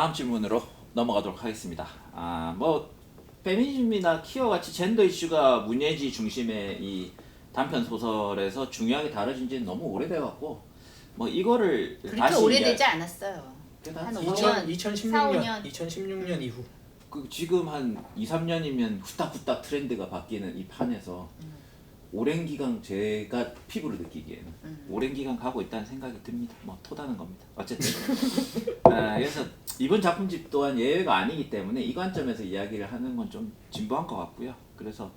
다음 질문으로 넘어가도록 하겠습니다. 뭐 페미니즘이나 퀴어 같이 젠더 이슈가 문예지 중심의 이 단편 소설에서 중요하게 다뤄진 지는 너무 오래돼 갖고 뭐 이거를 그렇게 다시 오래되지 않았어요. 그래도 한 2000 5년, 2016년, 4, 5년. 2016년 이후. 지금 한 2, 3년이면 후딱후딱 트렌드가 바뀌는 이 판에서 오랜 기간 제가 피부로 느끼기에는 오랜 기간 가고 있다는 생각이 듭니다. 뭐 토다는 겁니다. 어쨌든 그래서 이번 작품집 또한 예외가 아니기 때문에 이 관점에서 이야기를 하는 건 좀 진부한 것 같고요. 그래서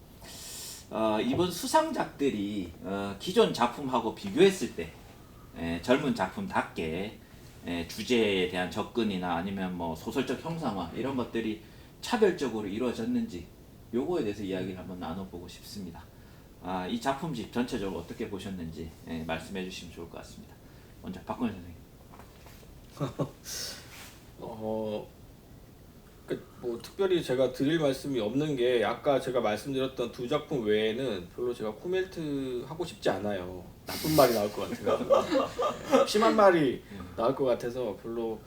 이번 수상작들이 기존 작품하고 비교했을 때 젊은 작품답게 주제에 대한 접근이나 아니면 뭐 소설적 형상화 이런 것들이 차별적으로 이루어졌는지 요거에 대해서 이야기를 한번 나눠보고 싶습니다. 이 작품집 전체적으로 어떻게 보셨는지 말씀해 주시면 좋을 것 같습니다. 먼저 박건일 선생님. 뭐 특별히 제가 드릴 말씀이 없는 게 아까 제가 말씀드렸던 두 작품 외에는 별로 제가 코멘트 하고 싶지 않아요. 나쁜 말이 나올 것 같아요. 심한 말이 나올 것 같아서 별로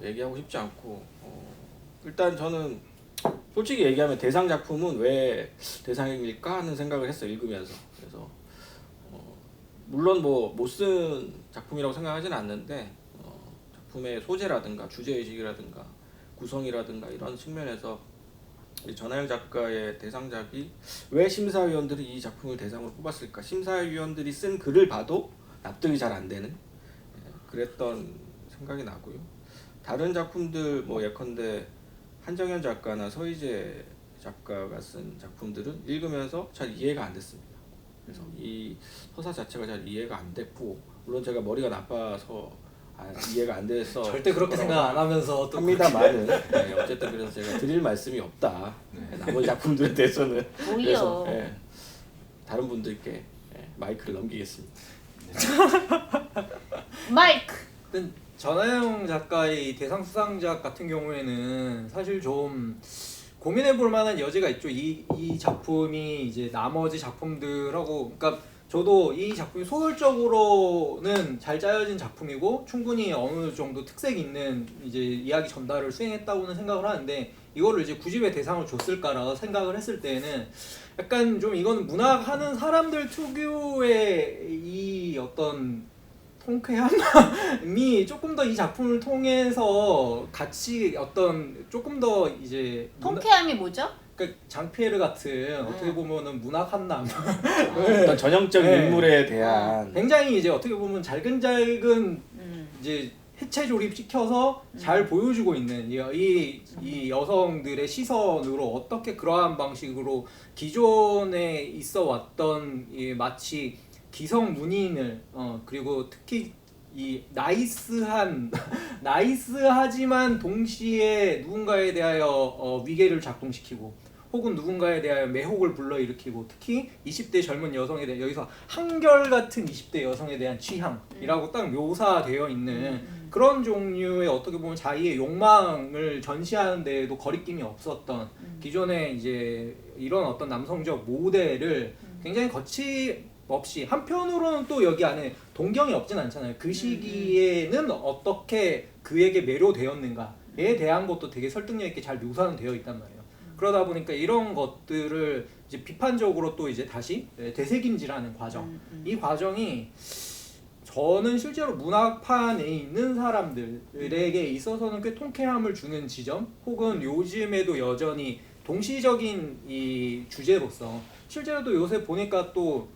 얘기하고 싶지 않고 일단 저는 솔직히 얘기하면 대상 작품은 왜 대상일까 하는 생각을 했어요. 읽으면서. 그래서 물론 뭐 못 쓴 작품이라고 생각하지는 않는데 작품의 소재라든가 주제의식이라든가 구성이라든가 이런 측면에서 전하영 작가의 대상작이 왜 심사위원들이 이 작품을 대상으로 뽑았을까? 심사위원들이 쓴 글을 봐도 납득이 잘 안 되는 그랬던 생각이 나고요. 다른 작품들 뭐 예컨대 한정현 작가나 서희재 작가가 쓴 작품들은 읽으면서 잘 이해가 안 됐습니다. 그래서 이 서사 자체가 잘 이해가 안 됐고 물론 제가 머리가 나빠서 이해가 안 돼서 절대 그렇게 생각 안 하면서 또 합니다만은 어쨌든 그래서 제가 드릴 말씀이 없다. 나머지 작품들에 대해서는 그래서 다른 분들께 마이크를 넘기겠습니다. 마이크. 전하영 작가의 대상 수상작 같은 경우에는 사실 좀 고민해볼 만한 여지가 있죠. 이 작품이 이제 나머지 작품들하고, 그러니까 저도 이 작품이 소설적으로는 잘 짜여진 작품이고 충분히 어느 정도 특색 있는 이제 이야기 전달을 수행했다고는 생각을 하는데 이거를 이제 9집의 대상을 줬을까라고 생각을 했을 때는 약간 좀 이거는 문학하는 사람들 특유의 이 어떤 통쾌함이 조금 더 이 작품을 통해서 같이 어떤 조금 더 이제 통쾌함이 뭐죠? 그러니까 장피에르 같은 어떻게 보면은 문학한 남 어떤 전형적인 네. 인물에 대한 굉장히 이제 어떻게 보면 잘근잘근 이제 해체 조립시켜서 잘 보여주고 있는 이 여성들의 시선으로 어떻게 그러한 방식으로 기존에 있어 왔던 마치 기성 문인을 그리고 특히 이 나이스하지만 동시에 누군가에 대하여 위계를 작동시키고 혹은 누군가에 대하여 매혹을 불러일으키고 특히 20대 젊은 여성에 대한 여기서 한결같은 20대 여성에 대한 취향이라고 딱 묘사되어 있는 그런 종류의 어떻게 보면 자기의 욕망을 전시하는 데에도 거리낌이 없었던 기존의 이제 이런 어떤 남성적 모델을 굉장히 거침없이 한편으로는 또 여기 안에 동경이 없진 않잖아요. 그 시기에는 어떻게 그에게 매료되었는가에 대한 것도 되게 설득력 있게 잘 묘사는 되어 있단 말이에요. 그러다 보니까 이런 것들을 이제 비판적으로 또 이제 다시 되새김질하는 과정. 이 과정이 저는 실제로 문학판에 있는 사람들에게 있어서는 꽤 통쾌함을 주는 지점, 혹은 요즘에도 여전히 동시적인 이 주제로서 실제로도 요새 보니까 또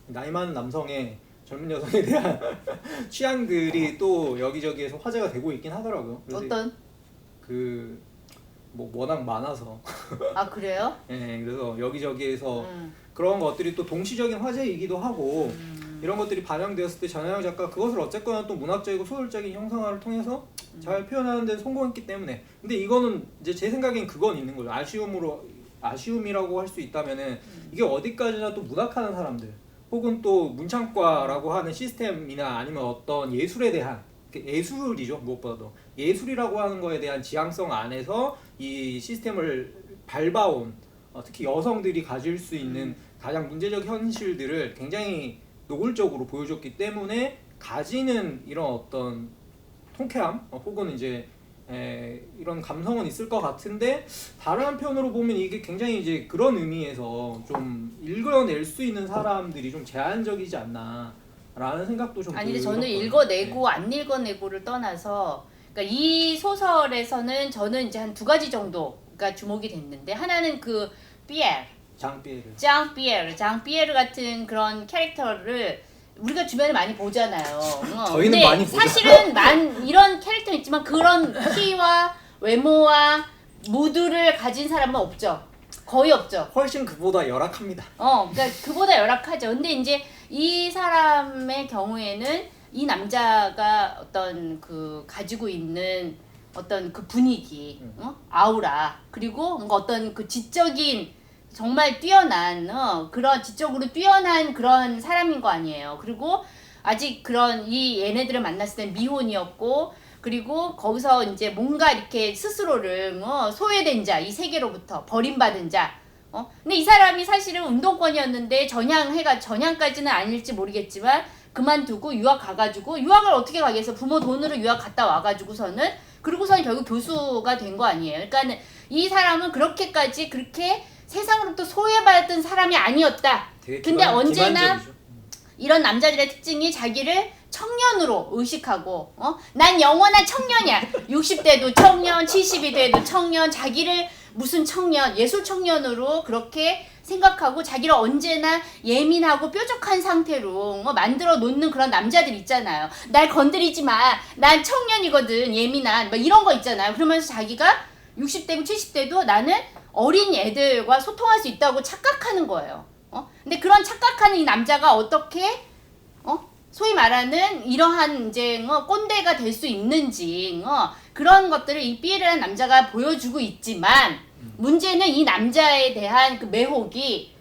나이 많은 남성의 젊은 여성에 대한 취향들이 또 여기저기에서 화제가 되고 있긴 하더라고요. 어떤? 뭐 워낙 많아서 아 그래요? 그래서 여기저기에서 그런 것들이 또 동시적인 화제이기도 하고 이런 것들이 반영되었을 때 전하영 작가 그것을 어쨌거나 또 문학적이고 소설적인 형상화를 통해서 잘 표현하는 데 성공했기 때문에 근데 이거는 이제 제 생각엔 그건 있는 거죠. 아쉬움이라고 할 수 있다면은 이게 어디까지나 또 문학하는 사람들 혹은 또 문창과라고 하는 시스템이나 아니면 어떤 예술에 대한 예술이죠. 무엇보다도 예술이라고 하는 거에 대한 지향성 안에서 이 시스템을 밟아온 특히 여성들이 가질 수 있는 가장 문제적 현실들을 굉장히 노골적으로 보여줬기 때문에 가지는 이런 어떤 통쾌함 혹은 이제 이런 감성은 있을 것 같은데 다른 한편으로 보면 이게 굉장히 이제 그런 의미에서 좀 읽어낼 수 있는 사람들이 좀 제한적이지 않나라는 생각도 좀 아니 근데 저는 들었거든요. 읽어내고 안 읽어내고를 떠나서 그러니까 이 소설에서는 저는 이제 한 두 가지 정도가 주목이 됐는데 하나는 그 피에르 장피에르. 장피에르 같은 그런 캐릭터를 우리가 주변에 많이 보잖아요. 저희는 근데 많이 보죠. 사실은 이런 캐릭터 있지만 그런 키와 외모와 무드를 가진 사람은 없죠. 거의 없죠. 훨씬 그보다 열악합니다. 그러니까 그보다 열악하죠. 근데 이제 이 사람의 경우에는 이 남자가 어떤 그 가지고 있는 어떤 그 분위기, 아우라, 그리고 뭔가 어떤 그 지적인 정말 뛰어난 그런 지적으로 뛰어난 그런 사람인 거 아니에요. 그리고 아직 그런 이 얘네들을 만났을 땐 미혼이었고 그리고 거기서 이제 뭔가 이렇게 스스로를 소외된 자, 이 세계로부터 버림받은 자. 근데 이 사람이 사실은 운동권이었는데 전향까지는 아닐지 모르겠지만 그만두고 유학 가가지고 유학을 어떻게 가겠어? 부모 돈으로 유학 갔다 와가지고서는 그러고서는 결국 교수가 된 거 아니에요. 그러니까 이 사람은 그렇게 세상으로부터 소외받은 사람이 아니었다. 되게 근데 언제나 기반적이죠. 이런 남자들의 특징이 자기를 청년으로 의식하고 난 영원한 청년이야. 60대도 청년, 70이 돼도 청년, 자기를 무슨 청년, 예술 청년으로 그렇게 생각하고 자기를 언제나 예민하고 뾰족한 상태로 만들어 놓는 그런 남자들 있잖아요. 날 건드리지 마. 난 청년이거든. 예민한. 막 이런 거 있잖아요. 그러면서 자기가 60대고 70대도 나는 어린 애들과 소통할 수 있다고 착각하는 거예요. 근데 그런 착각하는 이 남자가 어떻게 소위 말하는 이러한 이제 꼰대가 될 수 있는지 그런 것들을 이 삐에르라는 남자가 보여주고 있지만 문제는 이 남자에 대한 그 매혹이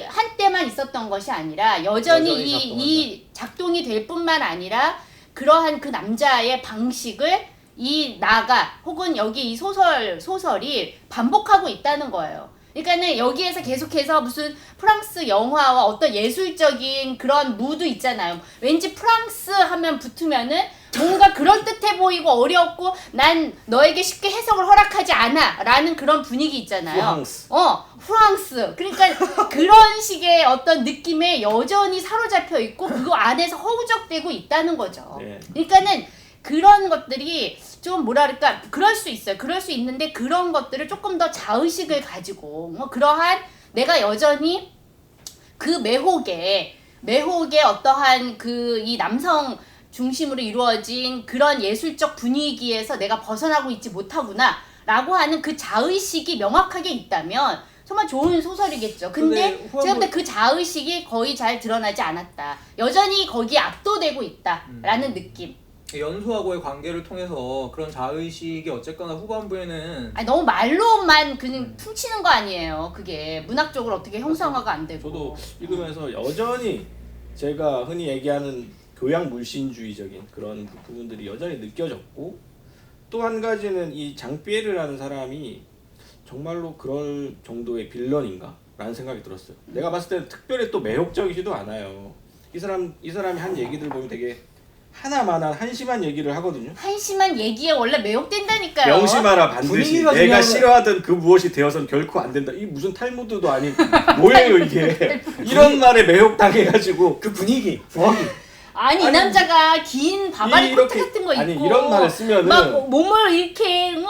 한때만 있었던 것이 아니라 여전히 이 작동이 될 뿐만 아니라 그러한 그 남자의 방식을 이 나가 혹은 여기 이 소설이 반복하고 있다는 거예요. 그러니까는 여기에서 계속해서 무슨 프랑스 영화와 어떤 예술적인 그런 무드 있잖아요. 왠지 프랑스 하면 붙으면은 뭔가 그럴듯해 보이고 어렵고 난 너에게 쉽게 해석을 허락하지 않아 라는 그런 분위기 있잖아요. 프랑스. 그러니까 그런 식의 어떤 느낌에 여전히 사로잡혀 있고 그거 안에서 허우적대고 있다는 거죠. 네. 그러니까는 그런 것들이 좀 뭐랄까 그럴 수 있어요. 그럴 수 있는데 그런 것들을 조금 더 자의식을 가지고 그러한 내가 여전히 그 매혹의 어떠한 그 이 남성 중심으로 이루어진 그런 예술적 분위기에서 내가 벗어나고 있지 못하구나 라고 하는 그 자의식이 명확하게 있다면 정말 좋은 소설이겠죠. 근데 제가 볼 때 그 자의식이 거의 잘 드러나지 않았다. 여전히 거기에 압도되고 있다라는 느낌. 연수하고의 관계를 통해서 그런 자의식이 어쨌거나 후반부에는 아니 너무 말로만 그냥 퉁치는 거 아니에요. 그게 문학적으로 어떻게 형상화가 안 되고. 저도 읽으면서 여전히 제가 흔히 얘기하는 교양 물신주의적인 그런 부분들이 여전히 느껴졌고 또 한 가지는 이 장피에르라는 사람이 정말로 그럴 정도의 빌런인가? 라는 생각이 들었어요. 내가 봤을 때는 특별히 또 매혹적이지도 않아요. 이 사람이 한 얘기들 보면 되게 하나만한 한심한 얘기를 하거든요. 한심한 얘기에 원래 매혹된다니까요. 명심하라 반드시 분위기가 내가 중요한 싫어하던 그 무엇이 되어선 결코 안 된다. 이 무슨 탈무드도 아닌 뭐예요 이게. 이런 말에 매혹당해가지고 그 분위기. 아니 이 남자가 긴 바바리 코트 같은 거 입고 아니 이런 말을 쓰면은 막 몸을 이렇게 이런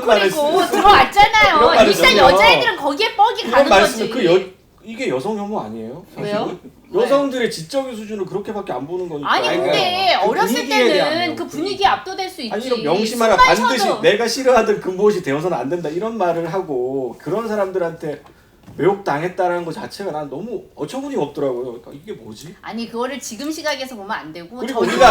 말을 웅크리고 들어왔잖아요. 이런 말을 일단 쓰면- 여자애들은 거기에 뻑이 이런 가는 말 거지. 쓰면 이게 여성 혐오 아니에요? 왜요? 여성들의 지적인 수준을 그렇게밖에 안 보는 거니까. 아니 근데 그 어렸을 분위기에 대한 때는 매혹, 그 분위기에 압도될 수 있지. 아니 이런 명심하라 숨만 반드시 쉬어도. 내가 싫어하던 그 무엇이 되어서는 안 된다 이런 말을 하고 그런 사람들한테 매혹당했다라는 것 자체가 난 너무 어처구니 없더라고요. 그러니까 이게 뭐지? 아니 그거를 지금 시각에서 보면 안 되고 그리고 저도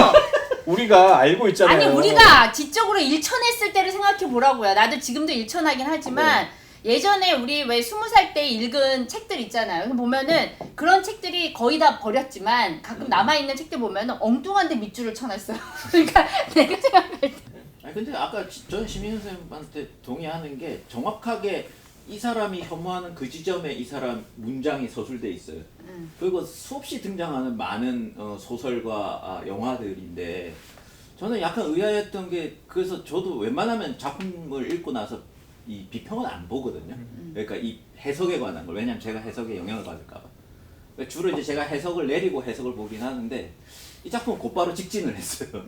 우리가 알고 있잖아요. 아니 우리가 지적으로 일천했을 때를 생각해 보라고요. 나도 지금도 일천하긴 하지만 예전에 우리 왜 20살 때 읽은 책들 있잖아요. 보면은 그런 책들이 거의 다 버렸지만 가끔 남아있는 책들 보면은 엉뚱한데 밑줄을 쳐놨어요. 그러니까 내가 생각할 때 아니 근데 아까 저는 시민 선생님한테 동의하는 게 정확하게 이 사람이 혐오하는 그 지점에 이 사람 문장이 서술돼 있어요. 그리고 수없이 등장하는 많은 소설과 영화들인데 저는 약간 의아했던 게 그래서 저도 웬만하면 작품을 읽고 나서 이 비평은 안 보거든요. 그러니까 이 해석에 관한 걸 왜냐면 제가 해석에 영향을 받을까 봐. 그러니까 주로 이제 제가 해석을 내리고 해석을 보긴 하는데 이 작품은 곧바로 직진을 했어요.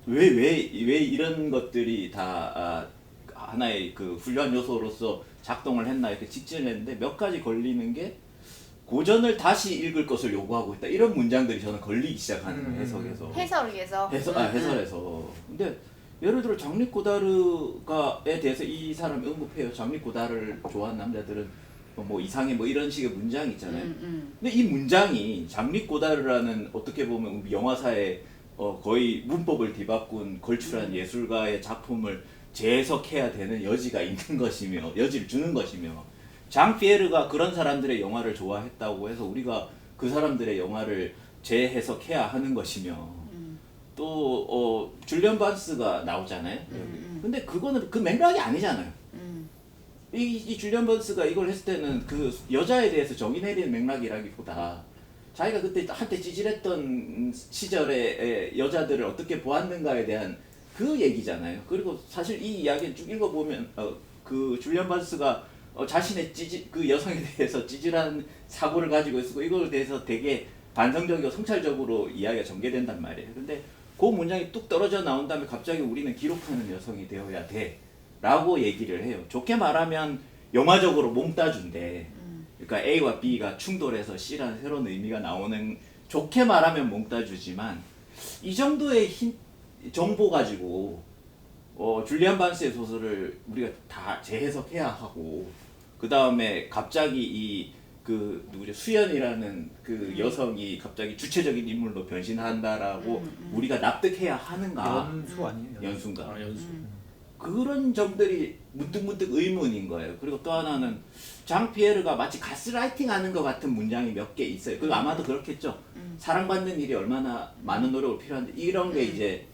왜 이런 것들이 다 하나의 그 훌륭한 요소로서 작동을 했나 이렇게 직진을 했는데 몇 가지 걸리는 게 고전을 다시 읽을 것을 요구하고 있다 이런 문장들이 저는 걸리기 시작하는 거예요. 해석에서. 해설에서. 해설에서. 근데 예를 들어 장리 고다르가에 대해서 이 사람이 언급해요. 장리 고다르를 좋아하는 남자들은 뭐 이상해 뭐 이런 식의 문장이 있잖아요. 근데 이 문장이 장리 고다르라는 어떻게 보면 우리 영화사의 거의 문법을 뒤바꾼 걸출한 예술가의 작품을 재해석해야 되는 여지가 있는 것이며 여지를 주는 것이며 장 피에르가 그런 사람들의 영화를 좋아했다고 해서 우리가 그 사람들의 영화를 재해석해야 하는 것이며 또 줄리언 반스가 나오잖아요. 근데 그거는 그 맥락이 아니잖아요. 이 줄리언 반스가 이걸 했을 때는 그 여자에 대해서 정의 내리는 맥락이라기보다 자기가 그때 한때 찌질했던 시절의 여자들을 어떻게 보았는가에 대한 그 얘기잖아요. 그리고 사실 이 이야기를 쭉 읽어보면 그 줄리언 반스가 자신의 그 여성에 대해서 찌질한 사고를 가지고 있고 이거에 대해서 되게 반성적이고 성찰적으로 이야기가 전개된단 말이에요. 근데 그 문장이 뚝 떨어져 나온 다음에 갑자기 우리는 기록하는 여성이 되어야 돼 라고 얘기를 해요. 좋게 말하면 영화적으로 몽따주인데 그러니까 A와 B가 충돌해서 C라는 새로운 의미가 나오는 좋게 말하면 몽따주지만 이 정도의 정보 가지고 줄리안 반스의 소설을 우리가 다 재해석해야 하고 그 다음에 갑자기 그 누구죠 수연이라는 그 여성이 갑자기 주체적인 인물로 변신한다라고 우리가 납득해야 하는가? 연수 아니에요? 연수인가? 연수. 그런 점들이 문득문득 의문인 거예요. 그리고 또 하나는 장 피에르가 마치 가스라이팅하는 것 같은 문장이 몇 개 있어요. 그 아마도 그렇겠죠. 사랑받는 일이 얼마나 많은 노력을 필요한데 이런 게 이제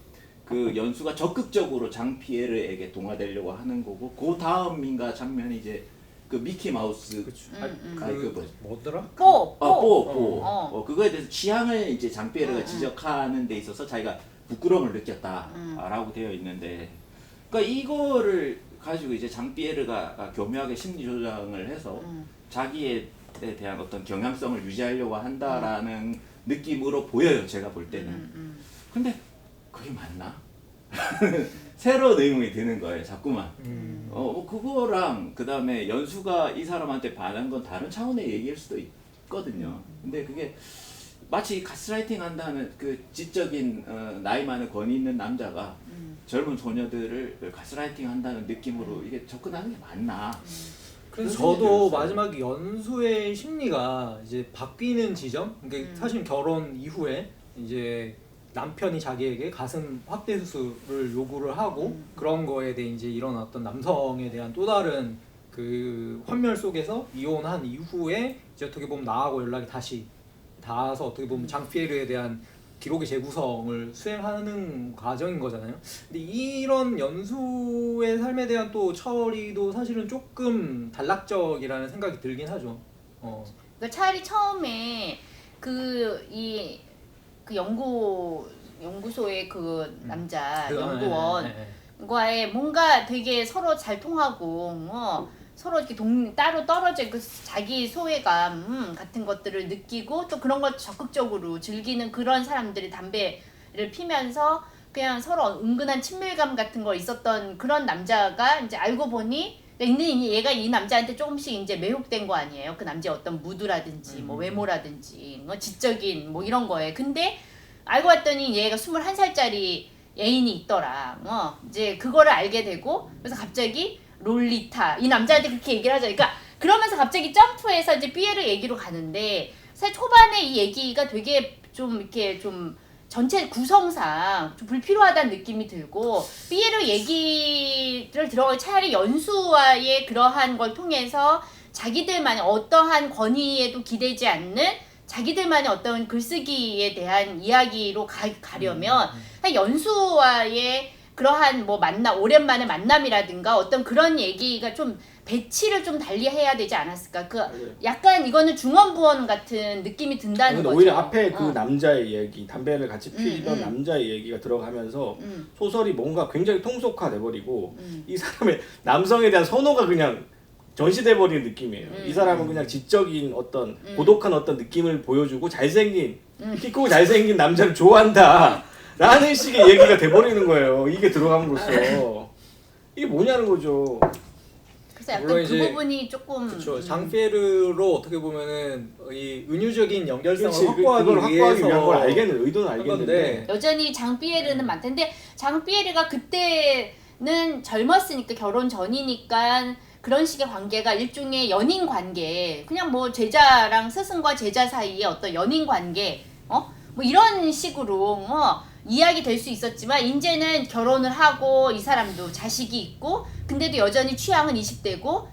그 연수가 적극적으로 장 피에르에게 동화되려고 하는 거고 그 다음인가 장면이 이제 그 미키 마우스 뭐더라? 그거에 대해서 취향을 이제 장 피에르가 지적하는 데 있어서 자기가 부끄러움을 느꼈다라고 되어 있는데 그러니까 이거를 가지고 이제 장 피에르가 교묘하게 심리 조장을 해서 자기에 대한 어떤 경향성을 유지하려고 한다라는 느낌으로 보여요. 제가 볼 때는. 근데 그게 맞나? 새로운 의문이 드는 거예요. 자꾸만. 그거랑 그 다음에 연수가 이 사람한테 반한 건 다른 차원의 얘기일 수도 있거든요. 근데 그게 마치 가스라이팅 한다는 그 지적인 나이 많은 권위 있는 남자가 젊은 소녀들을 가스라이팅 한다는 느낌으로 이게 접근하는 게 맞나? 그래서 저도 마지막에 연수의 심리가 이제 바뀌는 지점, 그러니까 사실 결혼 이후에 이제 남편이 자기에게 가슴 확대 수술을 요구를 하고 그런 거에 대해 이제 일어났던 남성에 대한 또 다른 그 환멸 속에서 이혼한 이후에 이제 어떻게 보면 나하고 연락이 다시 닿아서 어떻게 보면 장 피에르에 대한 기록의 재구성을 수행하는 과정인 거잖아요. 근데 이런 연수의 삶에 대한 또 처리도 사실은 조금 단락적이라는 생각이 들긴 하죠. 그러니까 차라리 처음에 그 연구소의 그 남자 연구원과의 뭔가 되게 서로 잘 통하고 서로 이렇게 따로 떨어져 그 자기 소외감 같은 것들을 느끼고 또 그런 걸 적극적으로 즐기는 그런 사람들이 담배를 피면서 그냥 서로 은근한 친밀감 같은 거 있었던 그런 남자가 이제 알고 보니 얘가 이 남자한테 조금씩 이제 매혹된 거 아니에요. 그 남자의 어떤 무드라든지 뭐 외모라든지 뭐 지적인 뭐 이런 거에. 근데 알고 봤더니 얘가 21살짜리 애인이 있더라. 이제 그거를 알게 되고 그래서 갑자기 롤리타 이 남자한테 그렇게 얘기를 하죠. 그러니까 그러면서 갑자기 점프해서 이제 피에르 얘기로 가는데 사실 초반에 이 얘기가 되게 좀 이렇게 좀 전체 구성상 좀 불필요하다는 느낌이 들고 피에르 얘기를 들어가 차라리 연수와의 그러한 걸 통해서 자기들만의 어떠한 권위에도 기대지 않는 자기들만의 어떤 글쓰기에 대한 이야기로 가려면 연수와의 그러한 뭐 오랜만에 만남이라든가 어떤 그런 얘기가 좀 배치를 좀 달리 해야 되지 않았을까. 그 약간 이거는 중언부언 같은 느낌이 든다는 근데 거죠. 오히려 앞에 그 남자의 얘기, 담배를 같이 피던 음. 남자의 얘기가 들어가면서 음. 소설이 뭔가 굉장히 통속화돼 버리고 이 사람의 남성에 대한 선호가 그냥 전시돼 버리는 느낌이에요. 이 사람은 그냥 지적인 어떤 고독한 어떤 느낌을 보여주고 잘생긴 키 크고 잘생긴 남자를 좋아한다 라는 식의 얘기가 돼 버리는 거예요. 이게 들어감으로써 이게 뭐냐는 거죠. 그래서 약간 물론 그 이제 부분이 조금 그렇죠. 장피에르로 어떻게 보면은 이 은유적인 연결성을 그렇지, 확보하기 그걸 확보하기 위한 걸 위해서 의도는 알겠는데 여전히 장피에르는 많던데 장피에르가 그때는 젊었으니까 결혼 전이니까 그런 식의 관계가 일종의 연인 관계, 그냥 뭐 제자랑 스승과 제자 사이의 어떤 연인 관계, 뭐 이런 식으로 이야기 될 수 있었지만 이제는 결혼을 하고 이 사람도 자식이 있고 근데도 여전히 취향은 20대고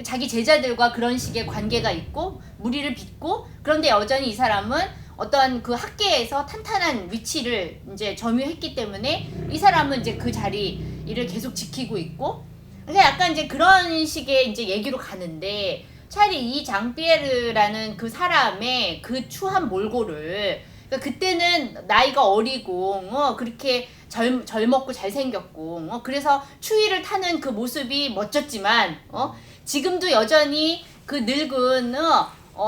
자기 제자들과 그런 식의 관계가 있고 무리를 빚고 그런데 여전히 이 사람은 어떤 그 학계에서 탄탄한 위치를 이제 점유했기 때문에 이 사람은 이제 그 자리를 계속 지키고 있고 그러니까 약간 이제 그런 식의 이제 얘기로 가는데 차라리 이 장피에르라는 그 사람의 그 추한 몰골을 그러니까 그때는 나이가 어리고 그렇게 젊었고 잘생겼고 그래서 추위를 타는 그 모습이 멋졌지만 지금도 여전히 그 늙은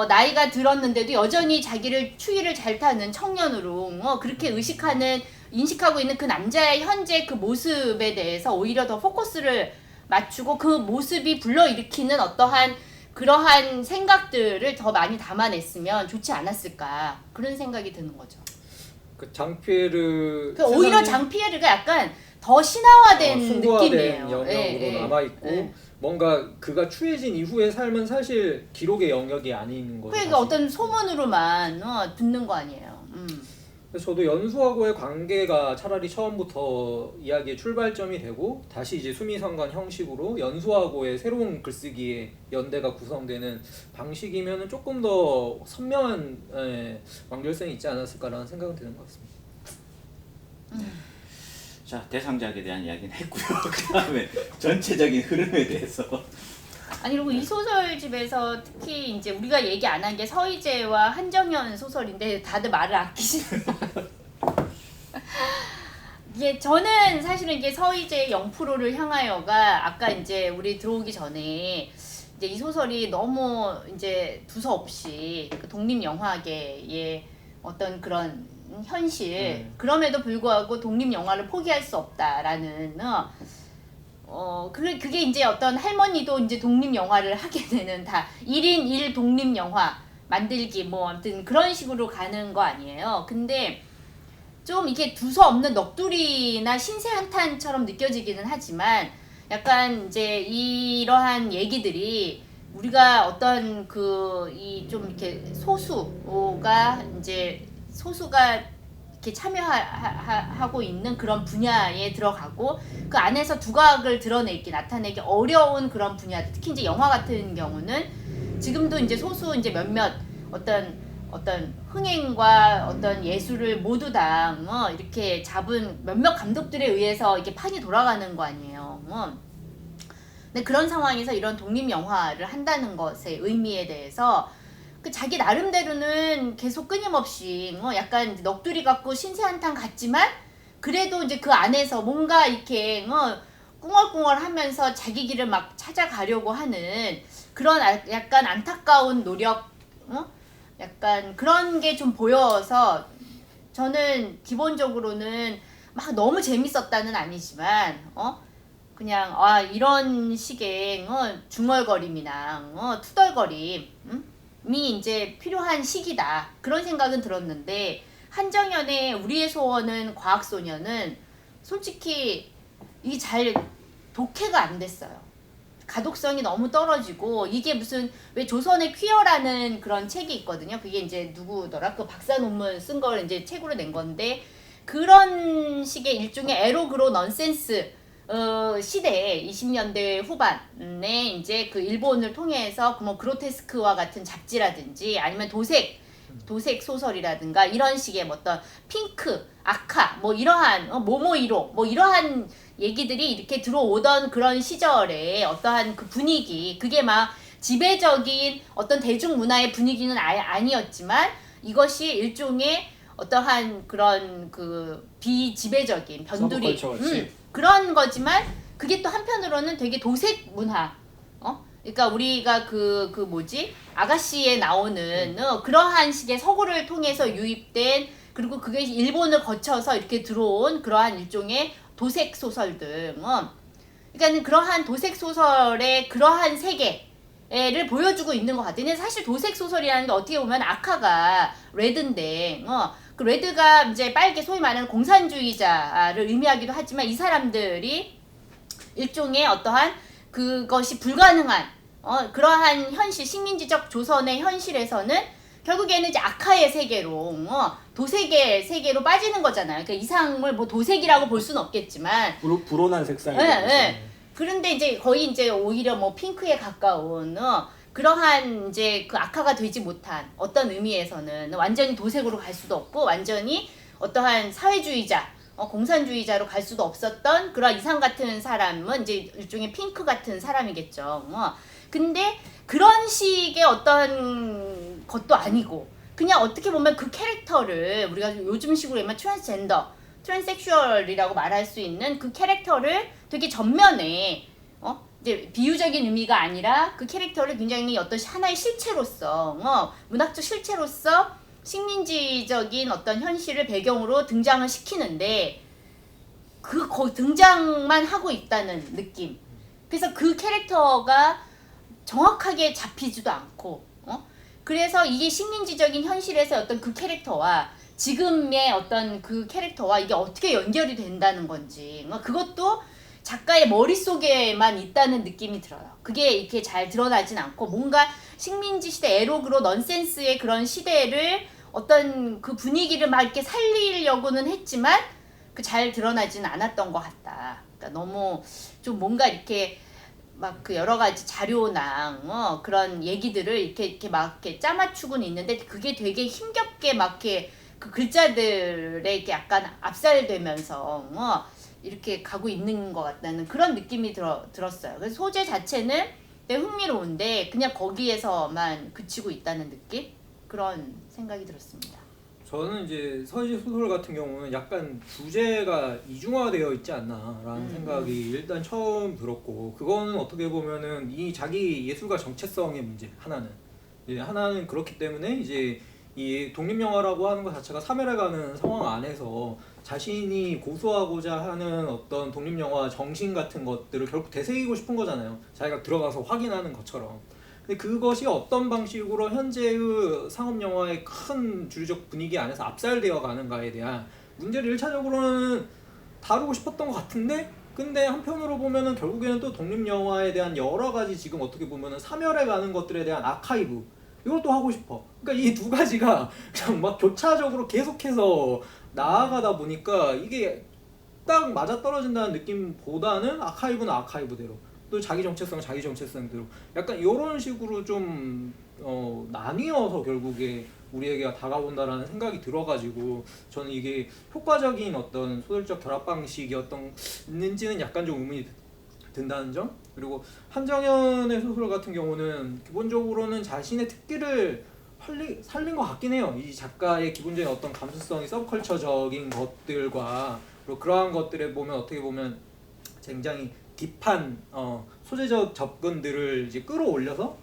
나이가 들었는데도 여전히 자기를 추위를 잘 타는 청년으로 그렇게 인식하고 있는 그 남자의 현재 그 모습에 대해서 오히려 더 포커스를 맞추고 그 모습이 불러일으키는 어떠한 그러한 생각들을 더 많이 담아냈으면 좋지 않았을까 그런 생각이 드는 거죠. 그 장피에르 그러니까 오히려 장피에르가 약간 더 신화화된 숭고화된 느낌이에요. 영역으로 예, 예. 남아있고 예. 뭔가 그가 추해진 이후의 삶은 사실 기록의 영역이 아닌 거죠. 그러니까 사실. 어떤 소문으로만 듣는 거 아니에요. 그래서 저도 연수하고의 관계가 차라리 처음부터 이야기의 출발점이 되고 다시 이제 수미상관 형식으로 연수하고의 새로운 글쓰기의 연대가 구성되는 방식이면 조금 더 선명한 완결성이 있지 않았을까라는 생각은 드는 것 같습니다. 자, 대상작에 대한 이야기는 했고요. 그 다음에 전체적인 흐름에 대해서 아니 그리고 이 소설집에서 특히 이제 우리가 얘기 안 한 게 서희재와 한정연 소설인데 다들 말을 아끼시는. 이게 저는 사실은 이게 서희재의 0%를 향하여가 아까 이제 우리 들어오기 전에 이제 이 소설이 너무 이제 두서없이 그 독립 영화계의 어떤 그런 현실 그럼에도 불구하고 독립 영화를 포기할 수 없다라는 그게 이제 어떤 할머니도 이제 독립 영화를 하게 되는 다 1인 1 독립 영화 만들기 뭐 아무튼 그런 식으로 가는 거 아니에요. 근데 좀 이게 두서없는 넋두리나 신세한탄처럼 느껴지기는 하지만 약간 이제 이러한 얘기들이 우리가 어떤 이 좀 이렇게 소수가 이렇게 참여하고 있는 그런 분야에 들어가고 그 안에서 두각을 나타내기 어려운 그런 분야, 특히 이제 영화 같은 경우는 지금도 이제 소수 이제 몇몇 어떤 흥행과 어떤 예술을 모두 다 이렇게 잡은 몇몇 감독들에 의해서 이게 판이 돌아가는 거 아니에요. 근데 그런 상황에서 이런 독립 영화를 한다는 것의 의미에 대해서 그 자기 나름대로는 계속 끊임없이 약간 넋두리 같고 신세한탄 같지만 그래도 이제 그 안에서 뭔가 이렇게 꿍얼꿍얼하면서 자기 길을 막 찾아가려고 하는 그런 약간 안타까운 노력, 약간 그런 게 좀 보여서 저는 기본적으로는 막 너무 재밌었다는 아니지만 그냥 이런 식의 중얼거림이나 투덜거림 이 이제 필요한 시기다 그런 생각은 들었는데 한정연의 우리의 소원은 과학소녀는 솔직히 이게 잘 독해가 안 됐어요. 가독성이 너무 떨어지고 이게 무슨 왜 조선의 퀴어라는 그런 책이 있거든요. 그게 이제 누구더라? 그 박사 논문 쓴 걸 이제 책으로 낸 건데 그런 식의 일종의 에로그로 넌센스 시대에 20년대 후반에 이제 그 일본을 통해서 뭐 그로테스크와 같은 잡지라든지 아니면 도색 도색 소설이라든가 이런 식의 뭐 어떤 핑크, 아카 뭐 이러한 모모이로 뭐 이러한 얘기들이 이렇게 들어오던 그런 시절에 어떠한 그 분위기 그게 막 지배적인 어떤 대중문화의 분위기는 아니었지만 이것이 일종의 어떠한 그런 그 비지배적인 변두리 서브컬처 같이. 그런 거지만 그게 또 한편으로는 되게 도색 문화 그러니까 우리가 그 뭐지 아가씨에 나오는 그러한 식의 서구를 통해서 유입된 그리고 그게 일본을 거쳐서 이렇게 들어온 그러한 일종의 도색 소설들 그러니까 그러한 도색 소설의 그러한 세계를 보여주고 있는 것 같아요. 근데 사실 도색 소설이라는 게 어떻게 보면 아카가 레드인데 그 레드가 이제 빨개 소위 말하는 공산주의자를 의미하기도 하지만 이 사람들이 일종의 어떠한 그것이 불가능한 그러한 현실 식민지적 조선의 현실에서는 결국에는 이제 아카의 세계로 도색의 세계로 빠지는 거잖아요. 그러니까 이상을 뭐 도색이라고 볼 수는 없겠지만 불온한 색상이. 네. 그런데 이제 거의 이제 오히려 뭐 핑크에 가까운 그러한 이제 그 아카가 되지 못한 어떤 의미에서는 완전히 도색으로 갈 수도 없고 완전히 어떠한 사회주의자 공산주의자로 갈 수도 없었던 그런 이상 같은 사람은 이제 일종의 핑크 같은 사람이겠죠. 근데 그런 식의 어떤 것도 아니고 그냥 어떻게 보면 그 캐릭터를 우리가 요즘식으로 하면 트랜스섹슈얼이라고 말할 수 있는 그 캐릭터를 되게 전면에 이제 비유적인 의미가 아니라 그 캐릭터를 굉장히 어떤 하나의 실체로서 문학적 실체로서 식민지적인 어떤 현실을 배경으로 등장을 시키는데 등장만 하고 있다는 느낌. 그래서 그 캐릭터가 정확하게 잡히지도 않고 그래서 이게 식민지적인 현실에서 어떤 그 캐릭터와 지금의 어떤 그 캐릭터와 이게 어떻게 연결이 된다는 건지 그것도 작가의 머릿속에만 있다는 느낌이 들어요. 그게 이렇게 잘 드러나진 않고 뭔가 식민지 시대 에록으로 넌센스의 그런 시대를 어떤 그 분위기를 막 이렇게 살리려고는 했지만 그 잘 드러나진 않았던 것 같다. 그러니까 너무 좀 뭔가 이렇게 막 그 여러 가지 자료나 그런 얘기들을 이렇게 막 이렇게 짜맞추고는 있는데 그게 되게 힘겹게 막 이렇게 그 글자들에 이렇게 약간 압살되면서 이렇게 가고 있는 것 같다는 그런 느낌이 들었어요. 그래서 소재 자체는 되게 흥미로운데 그냥 거기에서만 그치고 있다는 느낌? 그런 생각이 들었습니다. 저는 이제 서예지 소설 같은 경우는 약간 주제가 이중화되어 있지 않나라는 생각이 일단 처음 들었고 그거는 어떻게 보면은 이 자기 예술가 정체성의 문제 하나는 그렇기 때문에 이제 이 독립영화라고 하는 것 자체가 사멸해가는 상황 안에서 자신이 고수하고자 하는 어떤 독립영화 정신 같은 것들을 결국 되새기고 싶은 거잖아요. 자기가 들어가서 확인하는 것처럼. 근데 그것이 어떤 방식으로 현재의 상업영화의 큰 주류적 분위기 안에서 압살되어 가는가에 대한 문제를 1차적으로는 다루고 싶었던 것 같은데 근데 한편으로 보면은 결국에는 또 독립영화에 대한 여러 가지 지금 어떻게 보면은 사멸해 가는 것들에 대한 아카이브 이것도 하고 싶어. 그러니까 이 두 가지가 그냥 막 교차적으로 계속해서 나아가다 보니까 이게 딱 맞아떨어진다는 느낌보다는 아카이브는 아카이브대로 또 자기 정체성대로 약간 이런 식으로 좀 나뉘어서 결국에 우리에게 다가온다라는 생각이 들어가지고 저는 이게 효과적인 어떤 소설적 결합 방식이었는지는 약간 좀 의문이 든다는 점. 그리고 한정현의 소설 같은 경우는 기본적으로는 자신의 특기를 살린 것 같긴 해요. 이 작가의 기본적인 어떤 감수성이 서브컬처적인 것들과 그리고 그러한 것들에 보면 어떻게 보면 굉장히 딥한 소재적 접근들을 이제 끌어올려서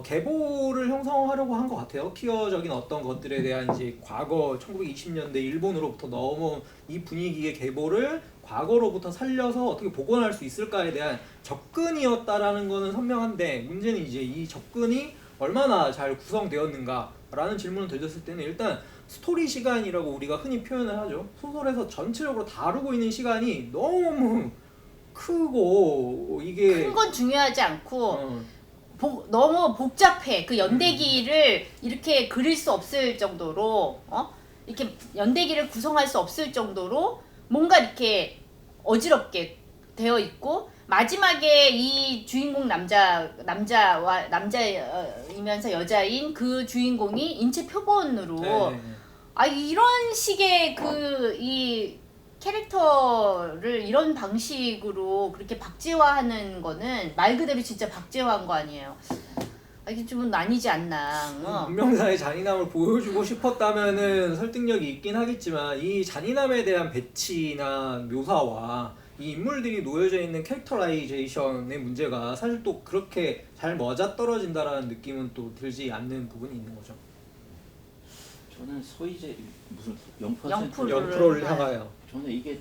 계보를 형성하려고 한 것 같아요. 퀴어적인 어떤 것들에 대한 이제 과거 1920년대 일본으로부터 넘어온 이 분위기의 계보를 과거로부터 살려서 어떻게 복원할 수 있을까에 대한 접근이었다라는 거는 선명한데 문제는 이제 이 접근이 얼마나 잘 구성되었는가라는 질문을 던졌을 때는 일단 스토리 시간이라고 우리가 흔히 표현을 하죠. 소설에서 전체적으로 다루고 있는 시간이 너무 크고 이게 큰 건 중요하지 않고 너무 복잡해. 그 연대기를 이렇게 그릴 수 없을 정도로 이렇게 연대기를 구성할 수 없을 정도로 뭔가 이렇게 어지럽게 되어 있고 마지막에 이 주인공 남자이면서 여자인 그 주인공이 인체 표본으로 네. 아 이런 식의 그 이 캐릭터를 이런 방식으로 그렇게 박제화하는 거는 말 그대로 진짜 박제화한 거 아니에요. 아, 이게 좀 아니지 않나. 문명사의 잔인함을 보여주고 싶었다면은 설득력이 있긴 하겠지만 이 잔인함에 대한 배치나 묘사와 이 인물들이 놓여져 있는 캐릭터라이제이션의 문제가 사실 또 그렇게 잘 맞아떨어진다라는 느낌은 또 들지 않는 부분이 있는 거죠. 저는 소위제 무슨 0%? 연프로를 향하여. 저는 이게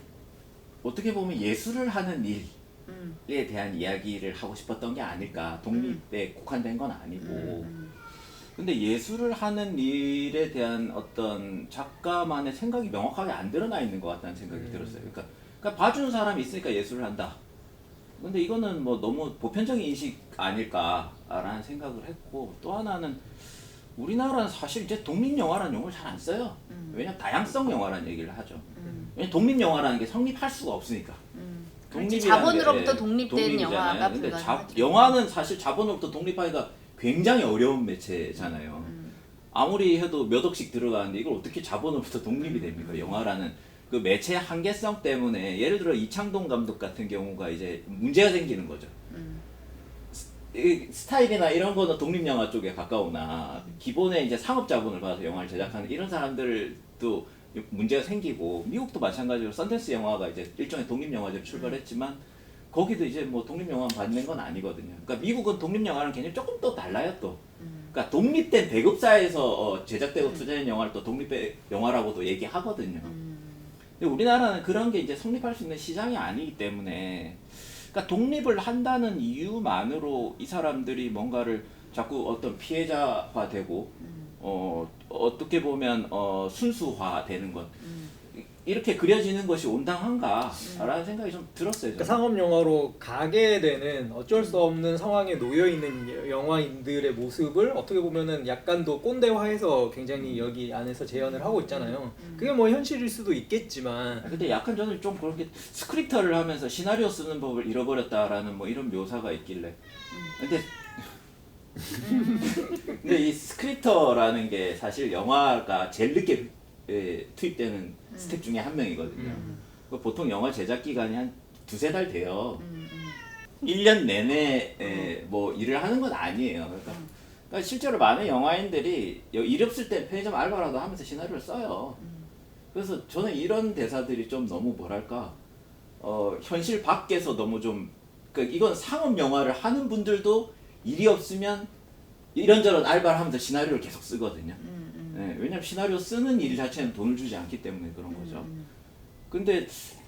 어떻게 보면 예술을 하는 일에 음. 대한 이야기를 하고 싶었던 게 아닐까. 독립에 국한된 건 아니고. 근데 예술을 하는 일에 대한 어떤 작가만의 생각이 명확하게 안 드러나 있는 것 같다는 생각이 들었어요. 그러니까 봐주는 사람이 있으니까 예술을 한다. 근데 이거는 뭐 너무 보편적인 인식 아닐까라는 생각을 했고, 또 하나는 우리나라는 사실 이제 독립영화라는 용어를 잘 안 써요. 왜냐면 다양성 영화라는 얘기를 하죠. 왜냐면 독립영화라는 게 성립할 수가 없으니까. 그렇지, 독립이라는 자본으로부터 게 독립된 독립이잖아요. 영화가 근데 불가능하죠. 영화는 사실 자본으로부터 독립하기가 굉장히 어려운 매체잖아요. 아무리 해도 몇 억씩 들어가는데 이걸 어떻게 자본으로부터 독립이 됩니까? 영화라는 그 매체의 한계성 때문에 예를 들어 이창동 감독 같은 경우가 이제 문제가 생기는 거죠. 이 스타일이나 이런 거는 독립영화 쪽에 가까우나 기본에 이제 상업 자본을 받아서 영화를 제작하는 이런 사람들도 문제가 생기고, 미국도 마찬가지로 썬댄스 영화가 이제 일종의 독립영화제로 출발했지만 거기도 이제 뭐 독립영화 받는 건 아니거든요. 그러니까 미국은 독립영화랑 개념이 조금 또 달라요 또. 그러니까 독립된 배급사에서 제작되고 투자된 영화를 또 독립영화라고도 얘기하거든요. 근데 우리나라는 그런 게 이제 성립할 수 있는 시장이 아니기 때문에, 그러니까 독립을 한다는 이유만으로 이 사람들이 뭔가를 자꾸 어떤 피해자화되고 어떻게 보면 순수화되는 것, 이렇게 그려지는 것이 온당한가라는 생각이 좀 들었어요. 그러니까 상업 영화로 가게 되는 어쩔 수 없는 상황에 놓여 있는 영화인들의 모습을 어떻게 보면은 약간 더 꼰대화해서 굉장히 여기 안에서 재현을 하고 있잖아요. 그게 뭐 현실일 수도 있겠지만, 근데 약간 저는 좀 그렇게 스크립터를 하면서 시나리오 쓰는 법을 잃어버렸다라는 뭐 이런 묘사가 있길래. 근데 이 스크립터라는 게 사실 영화가 제일 늦게 투입되는 스텝 중에 한 명이거든요. 보통 영화 제작 기간이 한 두세 달 돼요. 1년 내내 뭐 일을 하는 건 아니에요. 그러니까 실제로 많은 영화인들이 일 없을 때 편의점 알바라도 하면서 시나리오를 써요. 그래서 저는 이런 대사들이 좀 너무 뭐랄까 현실 밖에서 너무 좀, 그러니까 이건 상업 영화를 하는 분들도 일이 없으면 이런저런 알바를 하면서 시나리오를 계속 쓰거든요. 네, 왜냐면 시나리오 쓰는 일 자체는 돈을 주지 않기 때문에 그런 거죠. 근데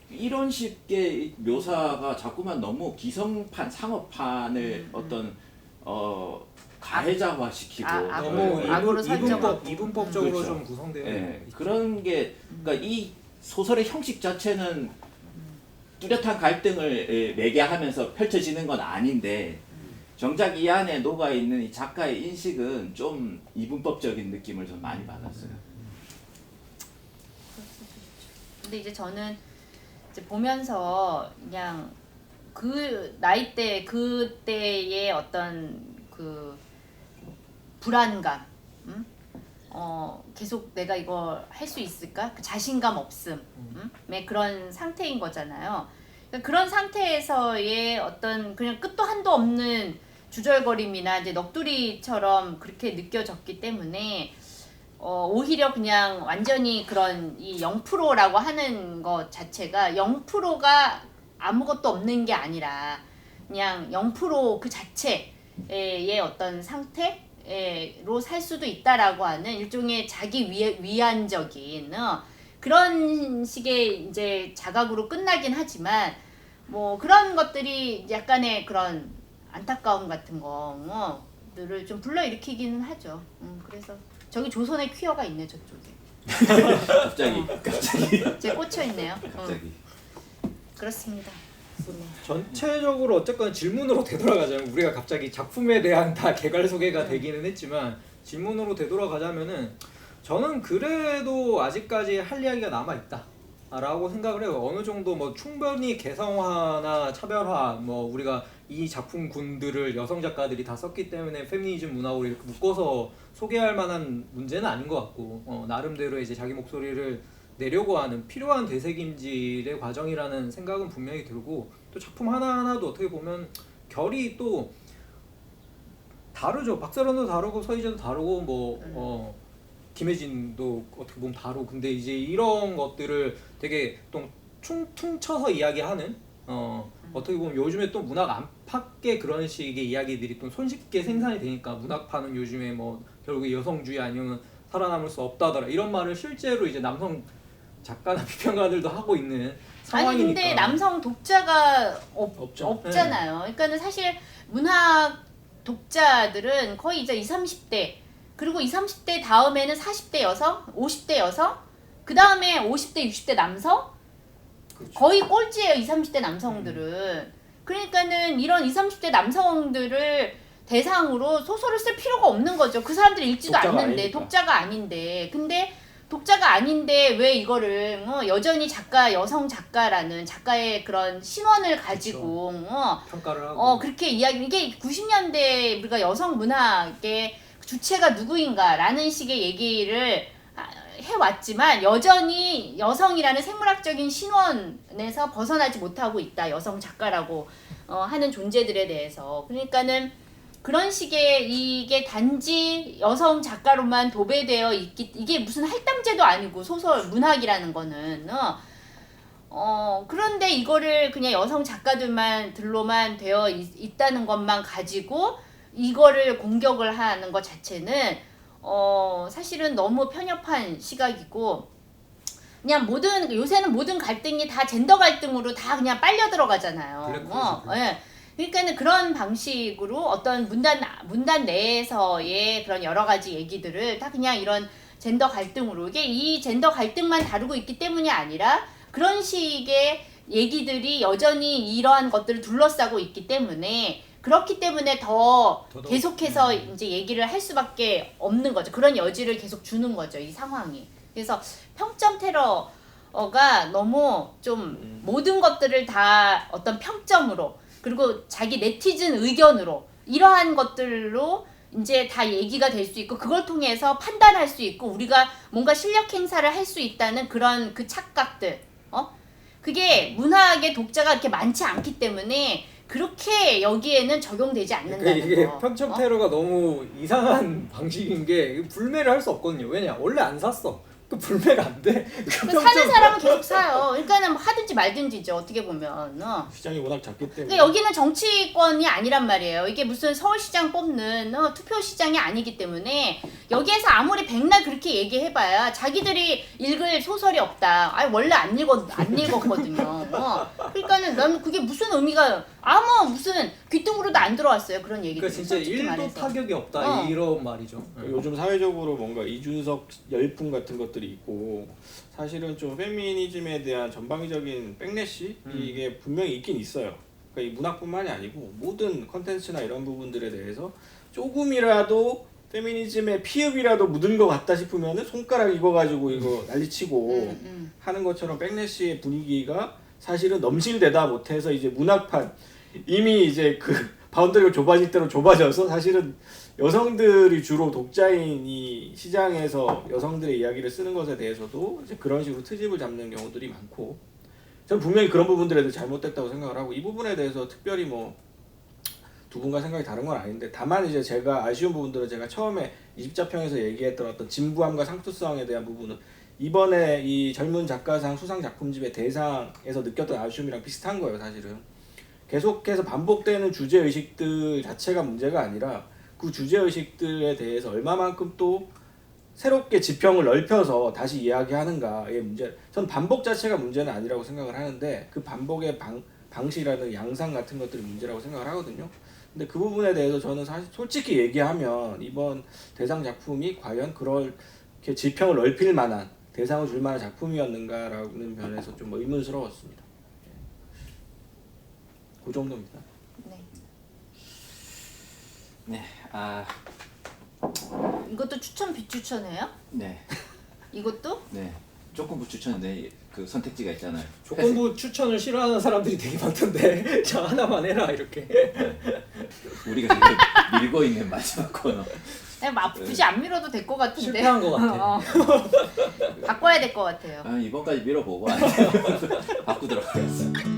이런 식의 묘사가 자꾸만 너무 기성판, 상업판을 어떤 가해자화시키고 너무 악으로 설정하고. 이분법적으로 그렇죠. 좀 구성되어 예, 있죠. 그런 게, 그러니까 이 소설의 형식 자체는 뚜렷한 갈등을 매개하면서 펼쳐지는 건 아닌데, 정작 이 안에 녹아있는 이 작가의 인식은 좀 이분법적인 느낌을 좀 많이 받았어요. 근데 이제 저는 이제 보면서 그냥 그 나이대 그때의 어떤 그 불안감, 계속 내가 이거 할 수 있을까? 그 자신감 없음의 그런 상태인 거잖아요. 그러니까 그런 상태에서의 어떤 그냥 끝도 한도 없는 주절거림이나 이제 넋두리처럼 그렇게 느껴졌기 때문에 오히려 그냥 완전히 그런 이 0%라고 하는 것 자체가 0%가 아무것도 없는 게 아니라 그냥 0%그 자체의 어떤 상태로 살 수도 있다라고 하는 일종의 자기 위안적인 그런 식의 이제 자각으로 끝나긴 하지만, 뭐 그런 것들이 약간의 그런 안타까움 같은 거들을 좀 불러일으키기는 하죠. 그래서 저기 조선의 퀴어가 있네 저쪽에. 갑자기 제 꽂혀 있네요. 갑자기. 그렇습니다. 전체적으로 어쨌건 질문으로 되돌아가자면, 우리가 갑자기 작품에 대한 다 개괄 소개가 되기는 했지만 질문으로 되돌아가자면은 저는 그래도 아직까지 할 이야기가 남아 있다. 라고 생각을 해요. 어느 정도 뭐 충분히 개성화나 차별화 뭐 우리가 이 작품군들을 여성 작가들이 다 썼기 때문에 페미니즘 문학으로 이렇게 묶어서 소개할 만한 문제는 아닌 것 같고 나름대로 이제 자기 목소리를 내려고 하는 필요한 되새김질의 과정이라는 생각은 분명히 들고 또 작품 하나하나도 어떻게 보면 결이 또 다르죠. 박세론도 다르고 서희재도 다르고 뭐 김혜진도 어떻게 보면 다르고 근데 이제 이런 것들을 되게 또 퉁쳐서 이야기하는 어떻게 보면 요즘에 또 문학 안팎의 그런 식의 이야기들이 또 손쉽게 생산이 되니까 문학파는 요즘에 뭐 결국에 여성주의 아니면 살아남을 수 없다더라 이런 말을 실제로 이제 남성 작가나 비평가들도 하고 있는 상황이니까. 아니 근데 남성 독자가 없죠. 없잖아요. 그러니까는 사실 문학 독자들은 거의 이제 20, 30대 그리고 20, 30대 다음에는 40대 여성, 50대 여성, 그 다음에 50대, 60대 남성 그렇죠. 거의 꼴찌예요. 20, 30대 남성들은. 그러니까는 이런 20, 30대 남성들을 대상으로 소설을 쓸 필요가 없는 거죠. 그 사람들이 읽지도 독자가 않는데 아니니까. 독자가 아닌데 근데 독자가 아닌데 왜 이거를 여전히 작가 여성 작가라는 작가의 그런 신원을 가지고 평가를 하고 그렇게 이야기 이게 90년대 우리가 여성 문학의 주체가 누구인가라는 식의 얘기를 해왔지만 여전히 여성이라는 생물학적인 신원에서 벗어나지 못하고 있다. 여성 작가라고 하는 존재들에 대해서. 그러니까는 그런 식의 이게 단지 여성 작가로만 도배되어 있기 이게 무슨 할당제도 아니고 소설 문학이라는 거는 그런데 이거를 그냥 여성 작가들만들로만 되어 있다는 것만 가지고 이거를 공격을 하는 것 자체는 사실은 너무 편협한 시각이고 그냥 요새는 모든 갈등이 다 젠더 갈등으로 다 그냥 빨려 들어가잖아요. 예. 그러니까는 그런 방식으로 어떤 문단 내에서의 그런 여러 가지 얘기들을 다 그냥 이런 젠더 갈등으로 이게 이 젠더 갈등만 다루고 있기 때문이 아니라 그런 식의 얘기들이 여전히 이러한 것들을 둘러싸고 있기 때문에 그렇기 때문에 더 계속해서 이제 얘기를 할 수밖에 없는 거죠. 그런 여지를 계속 주는 거죠. 이 상황이. 그래서 평점 테러가 너무 좀 모든 것들을 다 어떤 평점으로 그리고 자기 네티즌 의견으로 이러한 것들로 이제 다 얘기가 될 수 있고 그걸 통해서 판단할 수 있고 우리가 뭔가 실력 행사를 할 수 있다는 그런 그 착각들 그게 문학의 독자가 그렇게 많지 않기 때문에 그렇게 여기에는 적용되지 않는다는 이게 거. 평점 테러가 너무 이상한 방식인 게 불매를 할 수 없거든요. 왜냐 원래 안 샀어. 그 불매가 안 돼. 사는 사람은 계속 사요. 그러니까는 뭐 하든지 말든지죠. 어떻게 보면. 시장이 워낙 작기 때문에. 그러니까 여기는 정치권이 아니란 말이에요. 이게 무슨 서울시장 뽑는 투표시장이 아니기 때문에 여기에서 아무리 백날 그렇게 얘기해봐야 자기들이 읽을 소설이 없다. 아니 원래 안 읽었거든요. 그러니까는 난 그게 무슨 의미가 아무 무슨 귀뚱으로도 안 들어왔어요. 그런 얘기들. 그러니까 진짜 1도 말해서. 타격이 없다 이런 말이죠. 요즘 사회적으로 뭔가 이준석 열풍 같은 것들이 있고 사실은 좀 페미니즘에 대한 전방위적인 백래시 이게 분명히 있긴 있어요. 그러니까 이 문학뿐만이 아니고 모든 컨텐츠나 이런 부분들에 대해서 조금이라도 페미니즘의 피읍이라도 묻은 것 같다 싶으면은 손가락 입어가지고 이거 난리치고 하는 것처럼 백래시의 분위기가 사실은 넘실대다 못해서 이제 문학판 이미 이제 그 바운더리가 좁아질 대로 좁아져서 사실은 여성들이 주로 독자인 이 시장에서 여성들의 이야기를 쓰는 것에 대해서도 이제 그런 식으로 트집을 잡는 경우들이 많고 저는 분명히 그런 부분들에 대해서 잘못됐다고 생각을 하고 이 부분에 대해서 특별히 뭐 두 분과 생각이 다른 건 아닌데 다만 이제 제가 아쉬운 부분들은 제가 처음에 20자평에서 얘기했던 어떤 진부함과 상투성에 대한 부분은 이번에 이 젊은 작가상 수상 작품집의 대상에서 느꼈던 아쉬움이랑 비슷한 거예요. 사실은 계속해서 반복되는 주제의식들 자체가 문제가 아니라 그 주제의식들에 대해서 얼마만큼 또 새롭게 지평을 넓혀서 다시 이야기하는가의 문제. 전 반복 자체가 문제는 아니라고 생각을 하는데 그 반복의 방식이라든 양상 같은 것들이 문제라고 생각을 하거든요. 근데 그 부분에 대해서 저는 사실 솔직히 얘기하면 이번 대상 작품이 과연 그렇게 지평을 넓힐 만한 대상을 줄 만한 작품이었는가라는 면에서 좀 의문스러웠습니다. 그 정도입니다. 네. 이것도 추천 비추천해요? 네. 이것도? 네. 조건부 추천인데 그 선택지가 있잖아요. 조건부 추천을 싫어하는 사람들이 되게 많던데 저 하나만 해라 이렇게. 우리가 지금 밀고 있는 마지막 코너. 막 굳이 안 밀어도 될 것 같은데. 실패한 것 같아. 바꿔야 될 것 같아요. 이번까지 밀어보고 안 되면 바꾸도록 하겠습니다.